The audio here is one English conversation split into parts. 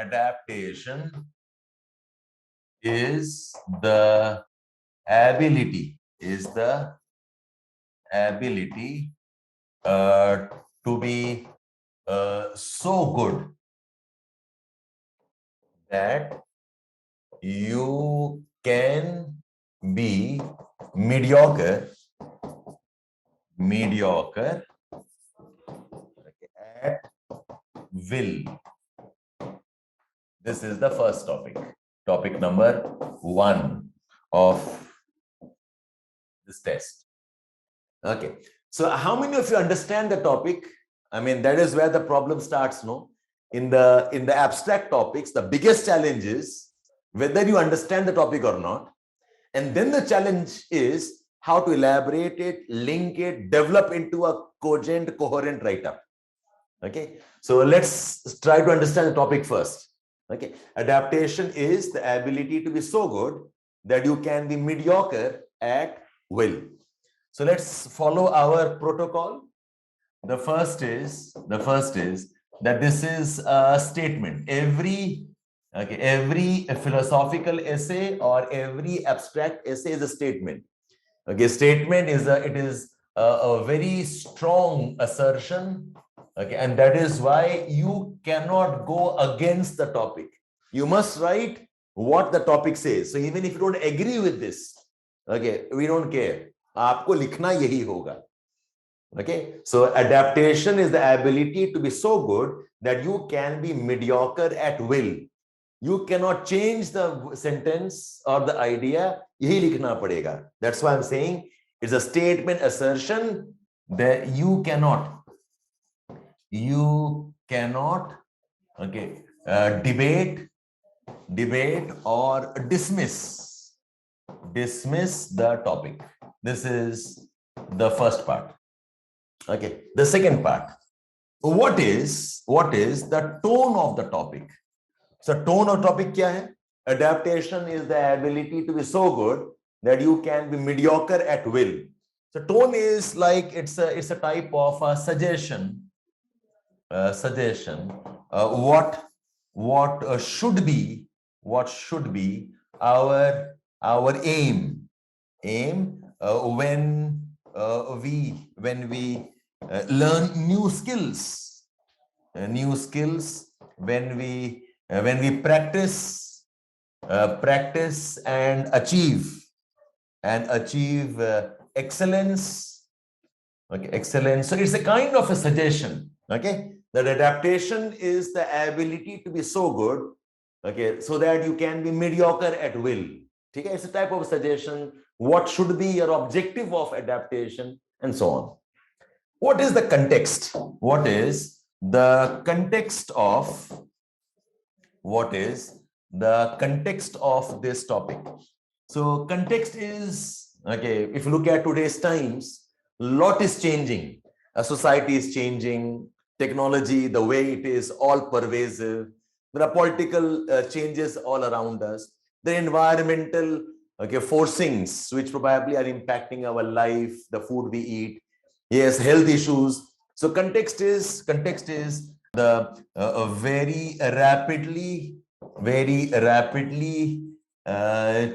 adaptation is the ability to be so good that you can be mediocre at will. This is the first topic number 1 of this test. Okay, so how many of you understand the topic? I mean, that is where the problem starts, no? In the abstract topics, the biggest challenge is whether you understand the topic or not. And then the challenge is how to elaborate it, link it, develop into a cogent, coherent write-up. Okay, so let's try to understand the topic first. Okay, adaptation is the ability to be so good that you can be mediocre at will. So let's follow our protocol. The first is that this is a statement. Every philosophical essay or every abstract essay is a statement. Okay, statement is a very strong assertion. Okay, and that is why you cannot go against the topic. You must write what the topic says. So even if you don't agree with this, okay, we don't care. आपको लिखना यही होगा. Okay, so adaptation is the ability to be so good that you can be mediocre at will. You cannot change the sentence or the idea. यही लिखना पड़ेगा. That's why I'm saying it's a statement assertion that you cannot okay, debate or dismiss the topic. This is the first part. Okay, the second part. What is the tone of the topic? So tone of topic kya hai? Adaptation is the ability to be so good that you can be mediocre at will. So tone is like it's a type of a suggestion. What should be our aim when we learn new skills, when we practice and achieve excellence. Okay, excellence. So it's a kind of a suggestion. Okay, that adaptation is the ability to be so good, okay, so that you can be mediocre at will. Okay, it's a type of suggestion. What should be your objective of adaptation, and so on. What is the context? What is the context of this topic? So context is, okay, if you look at today's times, a lot is changing. A society is changing, technology, the way it is, all pervasive. There are political changes all around us. The environmental forcings, which probably are impacting our life, the food we eat. Yes, health issues. So context is the very rapidly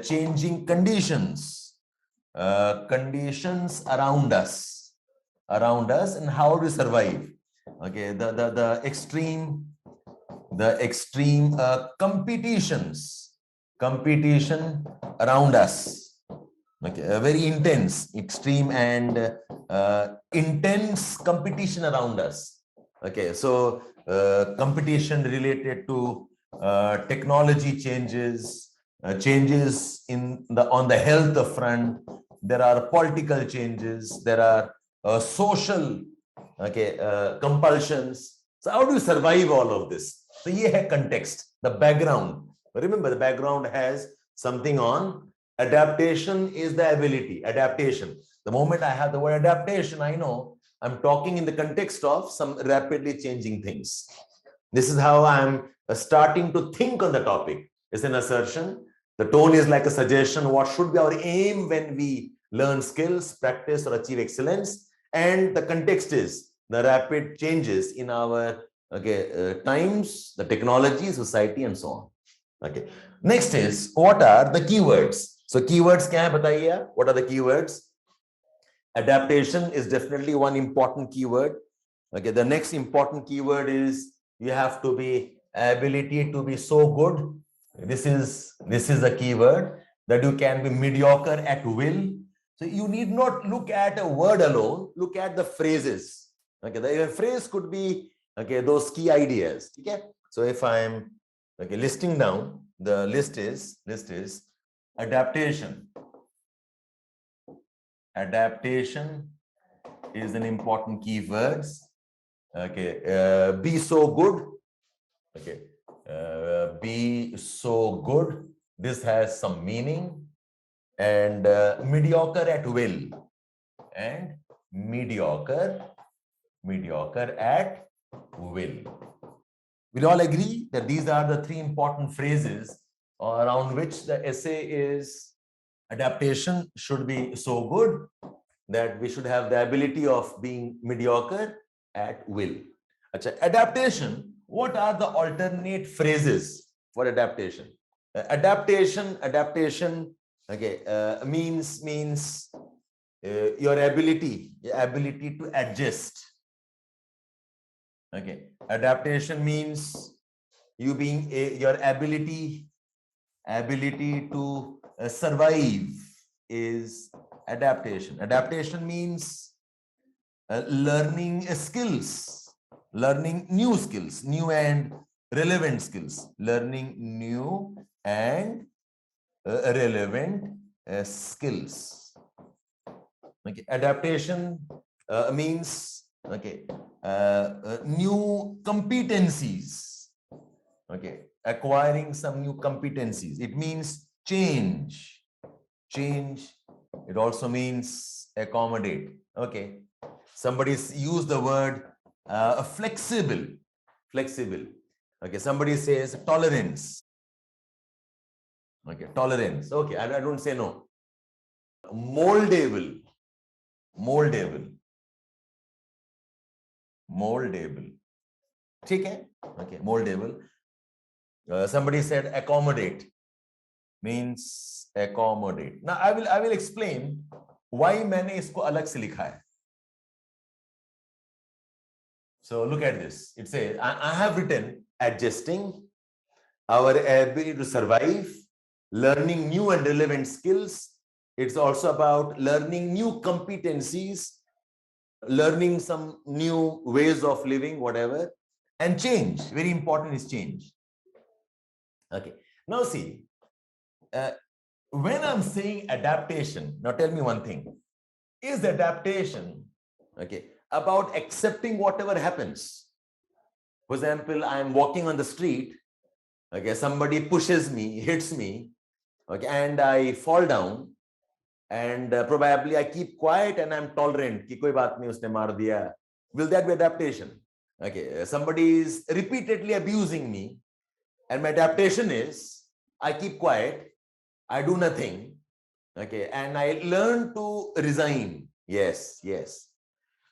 changing conditions around us, and how to survive. Okay, the extreme competition around us. Okay, a very extreme and intense competition around us. Okay, so competition related to technology changes on the health front. There are political changes. There are social compulsions. So how do you survive all of this? So ye hai context, the background. Remember, the background has something on adaptation is the ability. Adaptation. The moment I have the word adaptation, I know I'm talking in the context of some rapidly changing things. This is how I'm starting to think on the topic. It's an assertion. The tone is like a suggestion. What should be our aim when we learn skills, practice, or achieve excellence? And the context is the rapid changes in our okay, times, the technology, society, and so on. Okay. Next is, what are the keywords? So keywords kya hai, bataiye aap? What are the keywords? Adaptation is definitely one important keyword. Okay. The next important keyword is you have to be ability to be so good. This is the keyword that you can be mediocre at will. So you need not look at a word alone. Look at the phrases. Okay. The phrase could be, okay, those key ideas. Okay. So if I am, okay, listing down, the list is adaptation. Adaptation is an important keyword. Okay, be so good. Okay, be so good. This has some meaning. And mediocre at will. And mediocre at will. We'll all agree that these are the three important phrases around which the essay is. Adaptation should be so good that we should have the ability of being mediocre at will. Achha, adaptation, what are the alternate phrases for adaptation? Adaptation, okay, means your ability to adjust. Okay, adaptation means you being your ability to survive is adaptation. Adaptation means learning skills, learning new skills, new and relevant skills, learning new and relevant skills. Okay, adaptation means, okay, new competencies. Okay, acquiring some new competencies. It means change. It also means accommodate. Okay, somebody's used the word flexible. Okay, somebody says tolerance. Okay, tolerance. Okay, I don't say no. Moldable. Okay, moldable. Somebody said accommodate, means accommodate. Now I will explain why मैंने इसको अलग से लिखा है. So look at this. It says I have written adjusting, our ability to survive, learning new and relevant skills. It's also about learning new competencies, learning some new ways of living, whatever, and change. Very important is change. Okay. Now see, when I'm saying adaptation, now tell me one thing. Is adaptation, okay, about accepting whatever happens? For example, I'm walking on the street, okay, somebody pushes me, hits me, okay, and I fall down, and probably I keep quiet and I'm tolerant. Ki koi baat nahi, usne maar diya. Will that be adaptation? Okay, somebody is repeatedly abusing me, and my adaptation is I keep quiet, I do nothing, okay, and I learn to resign. Yes.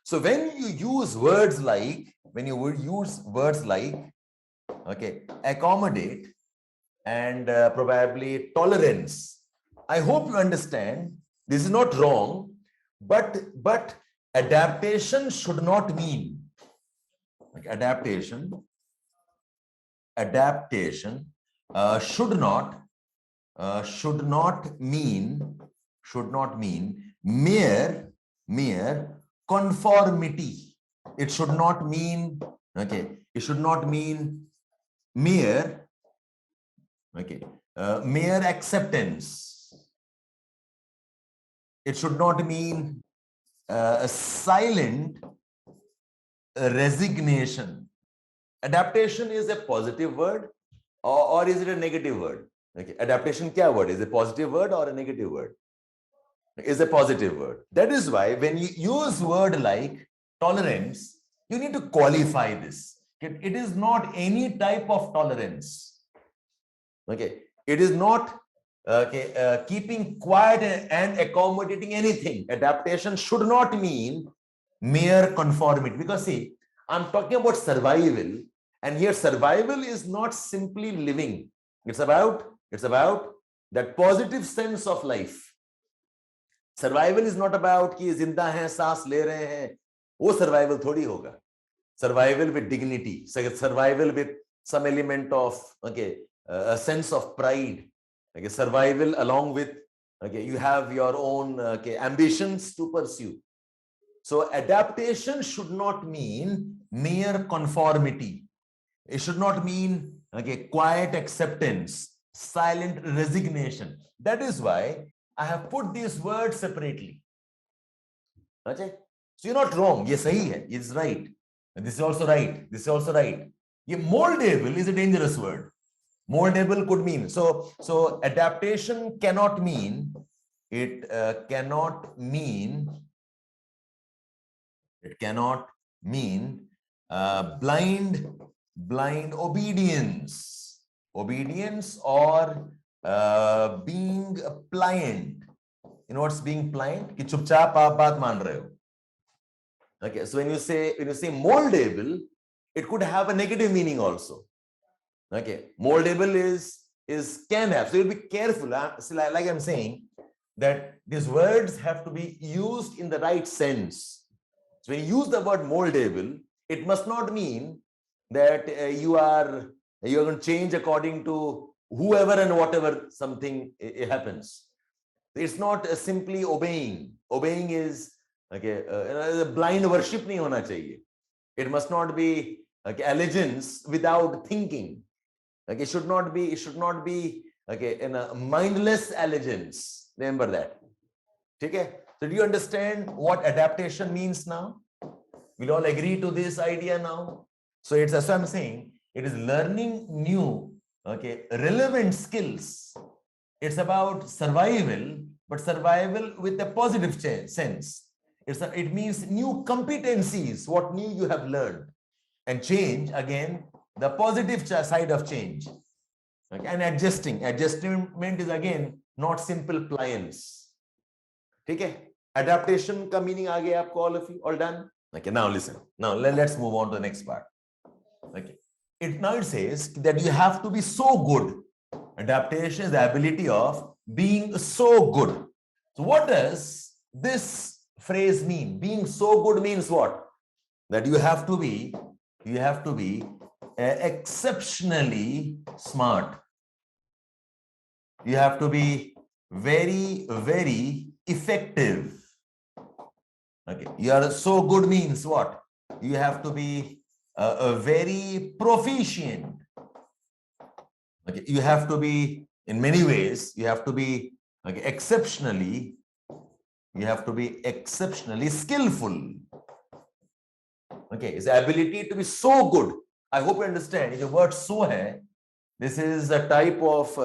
So when you use words like, okay, accommodate and probably tolerance, I hope you understand this is not wrong, but adaptation should not mean, like adaptation should not mean mere conformity. It should not mean, okay, it should not mean mere, okay, mere acceptance. It should not mean a silent resignation. Adaptation is a positive word, or is it a negative word? Okay, adaptation kya word? Is a positive word or a negative word? Is a positive word. That is why when you use word like tolerance, you need to qualify this. It is not any type of tolerance. Okay, it is not keeping quiet and accommodating anything. Adaptation should not mean mere conformity, because see, I'm talking about survival. And here survival is not simply living. It's about that positive sense of life. Survival is not about कि जिंदा हैं, सांस ले रहे हैं. वो survival थोड़ी होगा. Survival with dignity. Survival with some element of a sense of pride. Okay, survival along with you have your own ambitions to pursue. So adaptation should not mean mere conformity. It should not mean quiet acceptance, silent resignation. That is why I have put these words separately. Okay? So you're not wrong. Yes, sahi hai. It's right. And this is also right. This is also right. Moldable is a dangerous word. Moldable could mean so adaptation cannot mean blind obedience or being pliant. You know what's being pliant? Ki chupchap aap baat maan rahe ho. Okay, so when you say moldable, it could have a negative meaning also. Okay, moldable is can have. So you'll be careful. So like I'm saying, that these words have to be used in the right sense. So when you use the word moldable, it must not mean that you are going to change according to whoever and whatever something happens. It's not simply obeying. Obeying is blind worship nahi hona chahiye. It must not be allegiance without thinking. It should not be in a mindless allegiance. Remember that. Okay? So do you understand what adaptation means now? We'll all agree to this idea now. So it's as I'm saying, it is learning new, relevant skills. It's about survival, but survival with a positive sense. It means new competencies, what new you have learned. And change, again, the positive side of change. Okay? And adjustment is again not simple pliance. Okay? Adaptation ka meaning aa gaya aapko, all of you, all done? Okay, now listen. Now let's move on to the next part. Okay. Now it says that you have to be so good. Adaptation is the ability of being so good. So what does this phrase mean? Being so good means what? That you have to be exceptionally smart. You have to be very, very effective. Okay, you are so good means what? You have to be very proficient. Okay, you have to be, in many ways, you have to be exceptionally skillful. Okay, it's the ability to be so good. I hope you understand. If the word so hai, this is a type of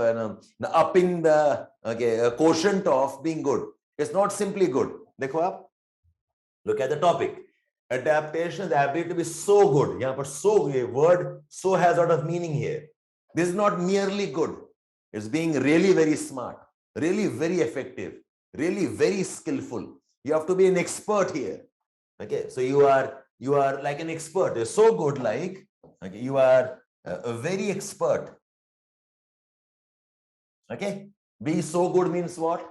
upping the quotient of being good. It's not simply good. Dekho aap. Look at the topic. Adaptation, the ability to be so good. Yeah, but so, word so has a lot of meaning here. This is not merely good. It's being really very smart, really very effective, really very skillful. You have to be an expert here. Okay, so you are like an expert. You're so good, like you are a very expert. Okay, be so good means what?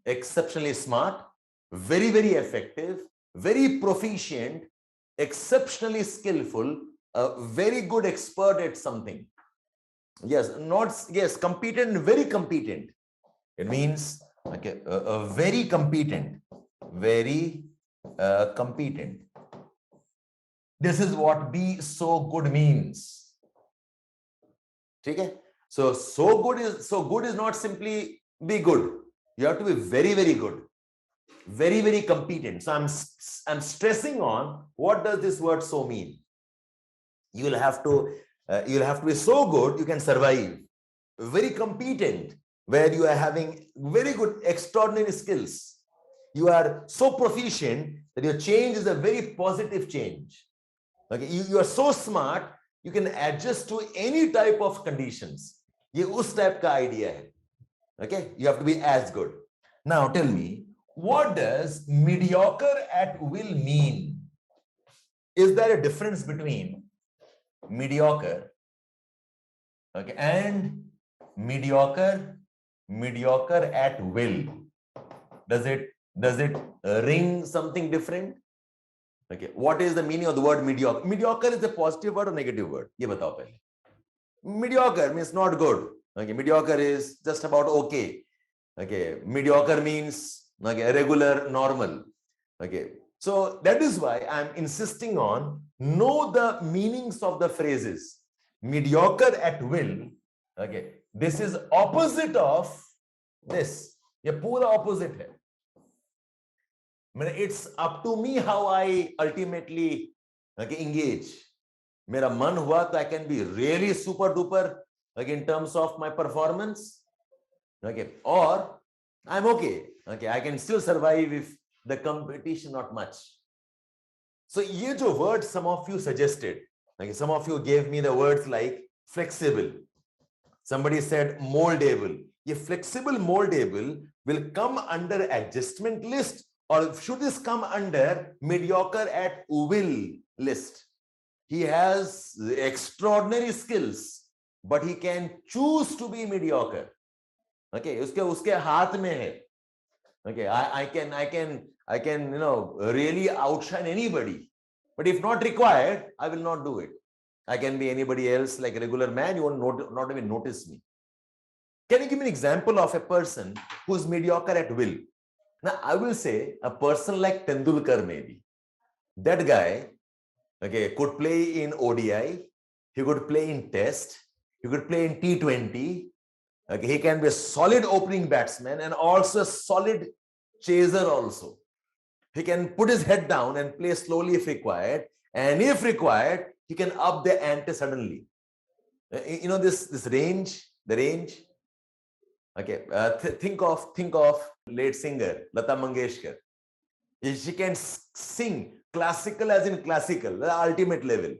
Exceptionally smart, very, very effective, very proficient, exceptionally skillful, a very good expert at something. Yes, competent, very competent. It means very competent, very competent. This is what be so good means. Okay? So good is not simply be good. You have to be very, very good. Very, very competent. So I'm stressing on what does this word so mean. You'll have to be so good you can survive. Very competent, where you are having very good, extraordinary skills. You are so proficient that your change is a very positive change. Okay, you are so smart you can adjust to any type of conditions. Ye us type ka idea hai. Okay, you have to be as good. Now tell me, what does mediocre at will mean? is there a difference between mediocre, okay, and mediocre at will? Does it ring something different? Okay, what is the meaning of the word mediocre? Mediocre is a positive word or negative word? Ye batao pehle. Mediocre means not good. Okay, mediocre is just about okay. Okay, mediocre means okay, regular, normal. Okay, so that is why I'm insisting on know the meanings of the phrases. Mediocre at will. Okay, this is opposite of this. ये पूरा opposite है. I mean, it's up to me how I ultimately engage. मेरा मन हुआ तो I can be really super duper in terms of my performance. Okay, or I'm okay. Okay, I can still survive if the competition not much. So ये जो word some of you suggested, okay, some of you gave me the words like flexible. Somebody said moldable. ये flexible moldable will come under adjustment list, or should this come under mediocre at will list? He has extraordinary skills, but he can choose to be mediocre. Okay, उसके हाथ में है. Okay, I can really outshine anybody, but if not required, I will not do it. I can be anybody else, like a regular man. You won't not even notice me. Can you give me an example of a person who is mediocre at will? Now, I will say a person like Tendulkar, maybe. That guy, okay, could play in ODI. He could play in Test. He could play in T20. Okay, he can be a solid opening batsman and also a solid chaser also. He can put his head down and play slowly if required. And if required, he can up the ante suddenly. You know this range, the range. Okay, think of late singer Lata Mangeshkar. She can sing classical as in classical, the ultimate level.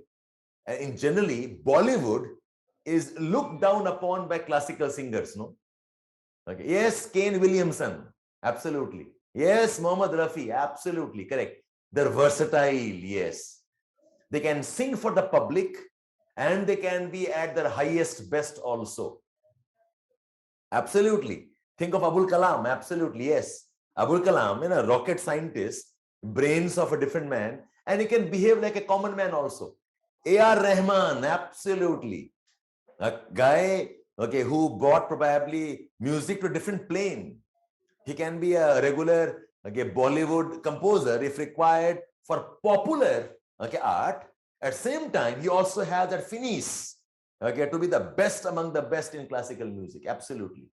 And in generally, Bollywood is looked down upon by classical singers, no? Okay. Yes, Kane Williamson, absolutely. Yes, Mohammad Rafi, absolutely correct. They're versatile, yes. They can sing for the public and they can be at their highest best also. Absolutely. Think of Abul Kalam, absolutely, yes. Abul Kalam, a rocket scientist, brains of a different man, and he can behave like a common man also. A.R. Rahman, absolutely. A guy, okay, who brought probably music to a different plane. He can be a regular, okay, Bollywood composer if required for popular, okay, art. At the same time, he also has that finesse, okay, to be the best among the best in classical music. Absolutely.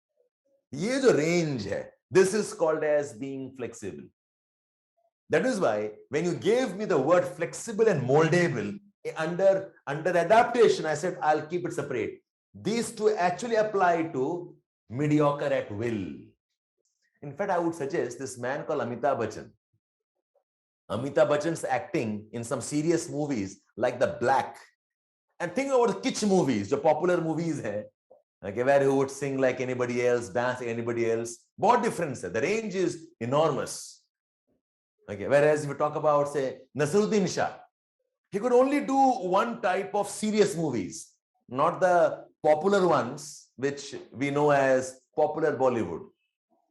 Ye jo range hai, this is called as being flexible. That is why when you gave me the word flexible and moldable, under adaptation, I said, I'll keep it separate. These two actually apply to mediocre at will. In fact, I would suggest this man called Amitabh Bachchan. Amitabh Bachchan's acting in some serious movies like The Black. And think about the kitsch movies, the popular movies hai, okay, where he would sing like anybody else, dance like anybody else. What difference? The range is enormous. Okay, whereas if we talk about, say, Naseeruddin Shah, he could only do one type of serious movies, not the popular ones, which we know as popular Bollywood.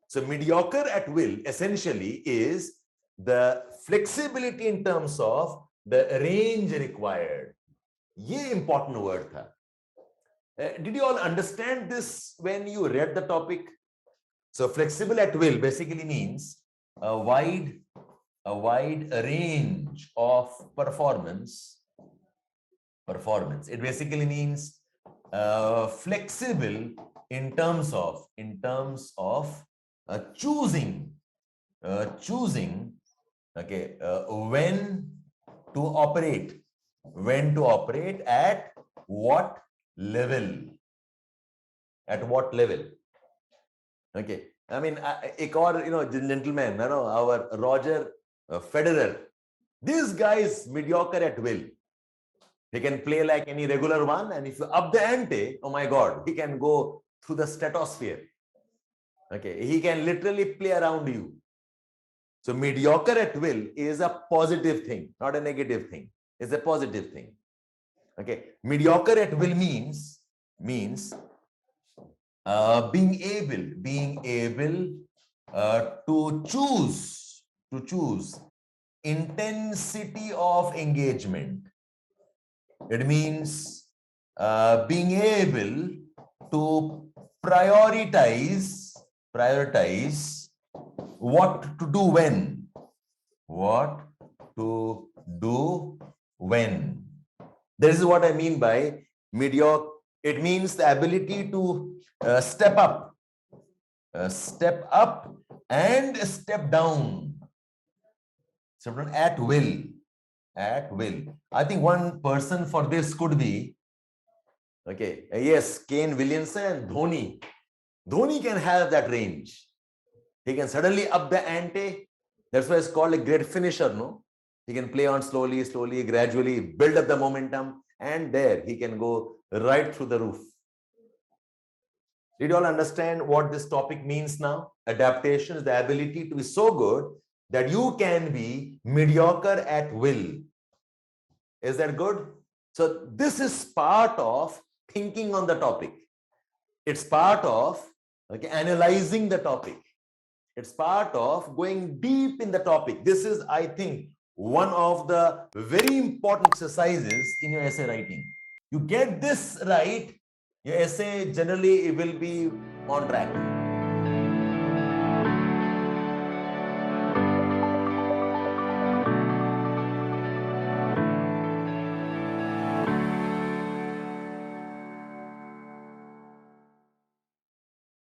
So mediocre at will essentially is the flexibility in terms of the range required. Ye important word tha. Did you all understand this when you read the topic? So flexible at will basically means a wide range of performance. It basically means flexible in terms of choosing, okay, when to operate at what level. Okay, I mean, gentleman, our Roger Federer, this guy is mediocre at will. He can play like any regular one, and if you up the ante, oh my God, he can go through the stratosphere. Okay, he can literally play around you. So mediocre at will is a positive thing, not a negative thing. is a positive thing. Okay, mediocre at will means being able to choose intensity of engagement. It means being able to prioritize what to do when. This is what I mean by mediocre. It means the ability to step up and step down. Step down at will. I think one person for this could be, okay, yes, Kane Williamson and Dhoni. Dhoni can have that range. He can suddenly up the ante. That's why it's called a great finisher, no? He can play on slowly, gradually, build up the momentum, and there he can go right through the roof. Did you all understand what this topic means now? Adaptation is the ability to be so good that you can be mediocre at will. Is that good? So this is part of thinking on the topic. It's part of analyzing the topic. It's part of going deep in the topic. This is, I think, one of the very important exercises in your essay writing. You get this right, your essay generally will be on track.